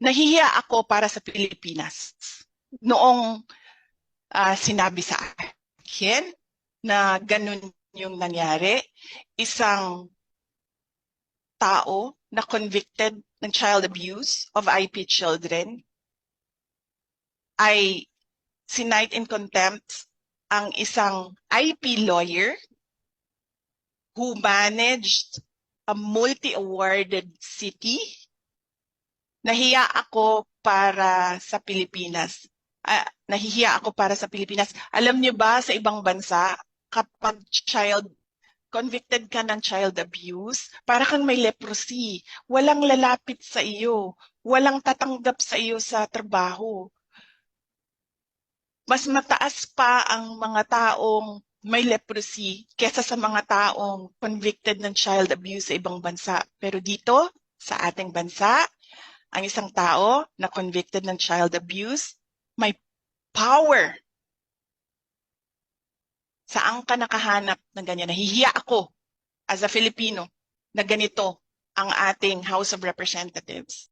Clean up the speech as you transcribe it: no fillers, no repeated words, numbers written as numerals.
nahihiya ako para sa Pilipinas. Noong sinabi sa akin na ganun yung nangyari, isang tao na convicted ng child abuse of IP children ay sinight in contempt ang isang IP lawyer who managed a multi-awarded city. Nahiya ako para sa Pilipinas. Nahihiya ako para sa Pilipinas. Alam niyo ba sa ibang bansa, kapag convicted ka ng child abuse, para kang may leprosy. Walang lalapit sa iyo. Walang tatanggap sa iyo sa trabaho. Mas mataas pa ang mga taong may leprosy kesa sa mga taong convicted ng child abuse sa ibang bansa. Pero dito, sa ating bansa, ang isang tao na convicted ng child abuse, may power. Saan ka nakahanap ng ganyan? Nahihiya ako as a Filipino na ganito ang ating House of Representatives.